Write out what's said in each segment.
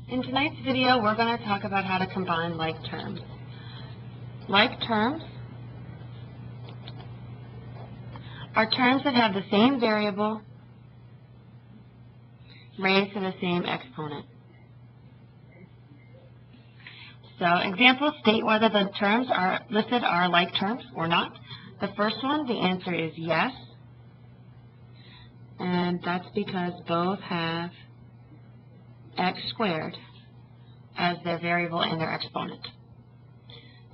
In tonight's video, we're going to talk about how to combine like terms. Like terms are terms that have the same variable raised to the same exponent. So examples state whether the terms are listed are like terms or not. The first one, the answer is yes, and that's because both have x squared as their variable and their exponent.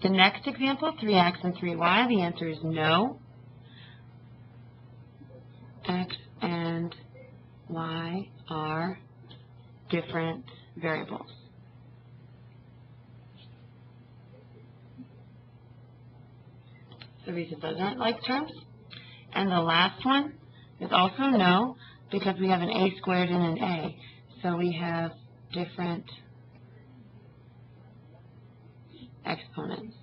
The next example, 3x and 3y, the answer is no. X and y are different variables. The reason those aren't like terms. And the last one is also no, because we have an a squared and an a. So we have different exponents.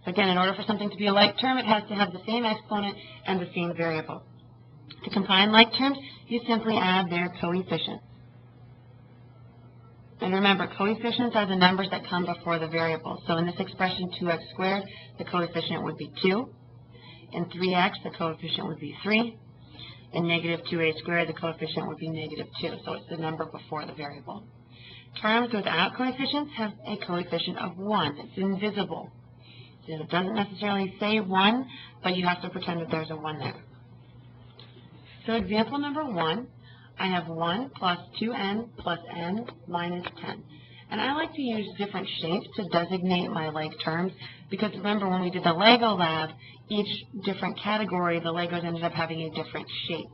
Again, in order for something to be a like term, it has to have the same exponent and the same variable. To combine like terms, you simply add their coefficients. And remember, coefficients are the numbers that come before the variable. So in this expression, 2x squared, the coefficient would be 2. In 3x, the coefficient would be 3. In negative 2a squared, the coefficient would be negative 2. So it's the number before the variable. Terms without coefficients have a coefficient of 1. It's invisible. So it doesn't necessarily say 1, but you have to pretend that there's a 1 there. So example number 1, I have 1 plus 2n plus n minus 10. And I like to use different shapes to designate my like terms, because remember when we did the Lego lab, each different category, the Legos ended up having a different shape.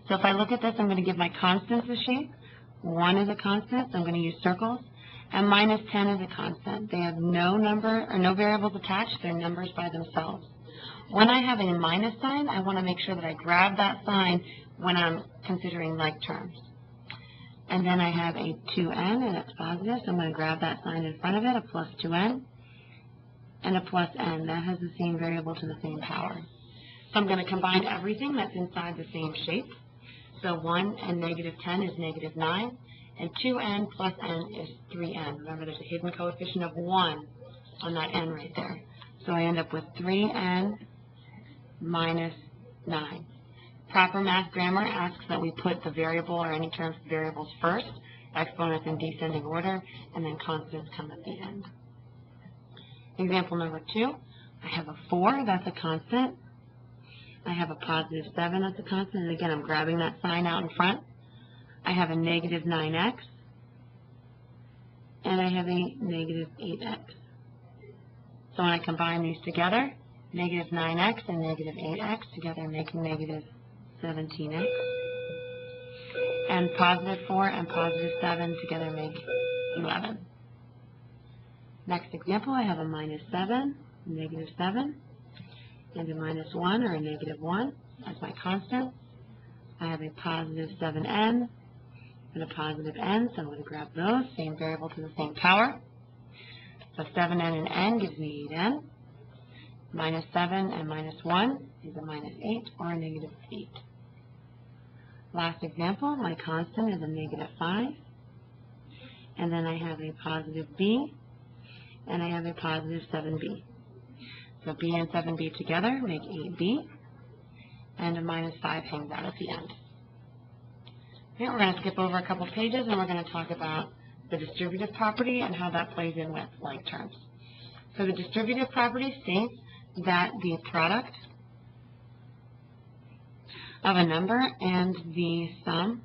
So if I look at this, I'm going to give my constants a shape. 1 is a constant, so I'm going to use circles. And minus 10 is a constant. They have no number or no variables attached. They're numbers by themselves. When I have a minus sign, I want to make sure that I grab that sign when I'm considering like terms. And then I have a 2n, and it's positive, so I'm going to grab that sign in front of it, a plus 2n, and a plus n. That has the same variable to the same power. So I'm going to combine everything that's inside the same shape. So 1 and negative 10 is negative 9, and 2n plus n is 3n. Remember, there's a hidden coefficient of 1 on that n right there. So I end up with 3n minus 9. Proper math grammar asks that we put the variable or any terms of variables first, exponents in descending order, and then constants come at the end. Example number 2, I have a 4, that's a constant. I have a positive 7, that's a constant, and again I'm grabbing that sign out in front. I have a negative 9x, and I have a negative 8x. So when I combine these together, negative 9x and negative 8x together make negative 17x. And positive 4 and positive 7 together make 11. Next example, I have a minus 7, negative 7, and a minus 1 or a negative 1 as my constant. I have a positive 7n and a positive n, so I'm going to grab those, same variable to the same power. So 7n and n gives me 8n. Minus 7 and minus 1 is a minus 8 or a negative 8. Last example, my constant is a negative 5. And then I have a positive b, and I have a positive 7b. So b and 7b together make 8b, and a minus 5 hangs out at the end. Okay, we're going to skip over a couple pages, and we're going to talk about the distributive property and how that plays in with like terms. So the distributive property states that the product of a number and the sum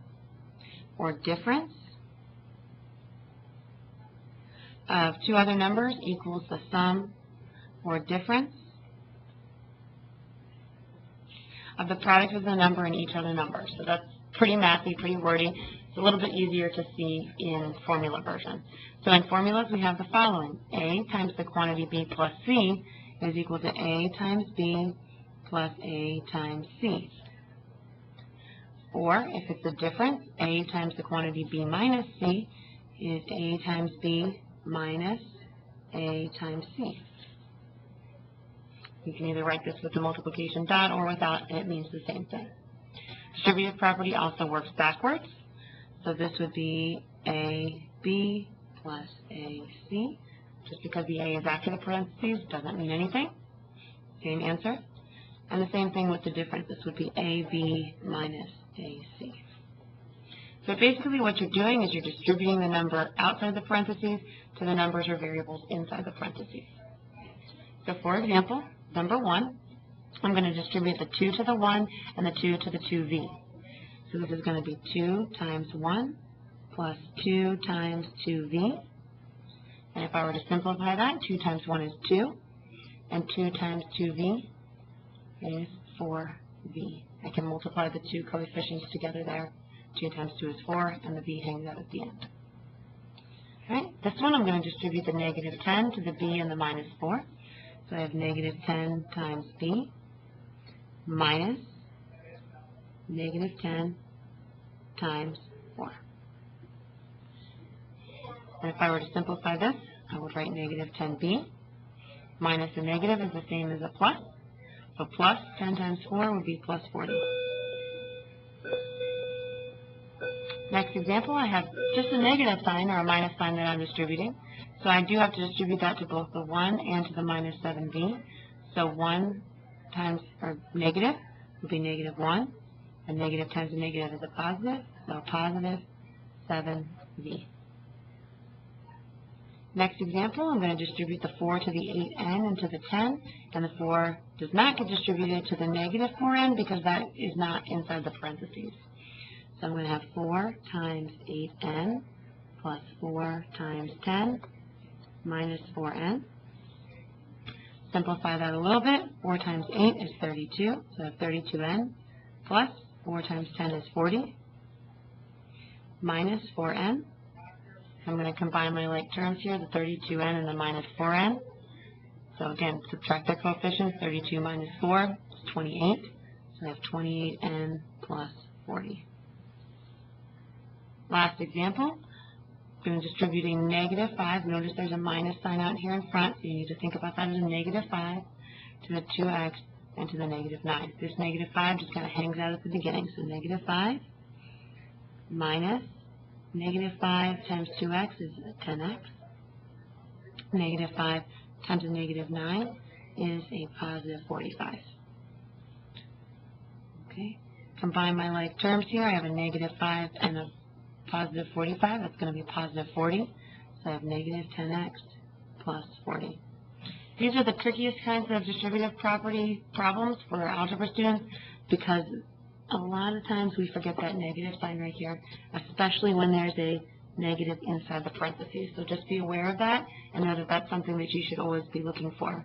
or difference of two other numbers equals the sum or difference of the product of the number and each other number. So that's pretty mathy, pretty wordy. It's a little bit easier to see in formula version. So in formulas we have the following. A times the quantity b plus c is equal to a times b plus a times c. Or if it's a difference, a times the quantity b minus c is a times b minus a times c. You can either write this with the multiplication dot or without, and it means the same thing. Distributive property also works backwards. So this would be AB plus AC. Just because the A is after the parentheses doesn't mean anything. Same answer. And the same thing with the difference. This would be AB minus AC. So basically what you're doing is you're distributing the number outside the parentheses to the numbers or variables inside the parentheses. So for example, number 1, I'm going to distribute the 2 to the 1 and the 2 to the 2v. So this is going to be 2 times 1 plus 2 times 2v. And if I were to simplify that, 2 times 1 is 2, and 2 times 2v is 4v. I can multiply the two coefficients together there. 2 times 2 is 4, and the v hangs out at the end. All right, this one I'm going to distribute the negative 10 to the b and the minus 4. So I have negative 10 times b minus negative 10 times 4. And if I were to simplify this, I would write negative 10b. Minus a negative is the same as a plus. So plus 10 times 4 would be plus 40. Next example, I have just a negative sign or a minus sign that I'm distributing. So I do have to distribute that to both the 1 and to the minus 7b. So 1 times, or negative, would be negative 1. And negative times a negative is a positive. So positive 7b. Next example, I'm going to distribute the 4 to the 8n and to the 10, and the 4 does not get distributed to the negative 4n because that is not inside the parentheses. So I'm going to have 4 times 8n plus 4 times 10 minus 4n. Simplify that a little bit. 4 times 8 is 32, so I have 32n plus 4 times 10 is 40 minus 4n. I'm going to combine my like terms here, the 32n and the minus 4n. So again, subtract their coefficients. 32 minus 4 is 28. So I have 28n plus 40. Last example, I'm going to distributing negative 5. Notice there's a minus sign out here in front, so you need to think about that as a negative 5 to the 2x and to the negative 9. This negative 5 just kind of hangs out at the beginning. So negative 5 minus negative 5 times 2x is 10x. Negative 5 times a negative 9 is a positive 45. Okay. Combine my like terms here. I have a negative 5 and a positive 45. That's going to be positive 40. So I have negative 10x plus 40. These are the trickiest kinds of distributive property problems for algebra students because a lot of times we forget that negative sign right here, especially when there's a negative inside the parentheses. So just be aware of that and know that that's something that you should always be looking for.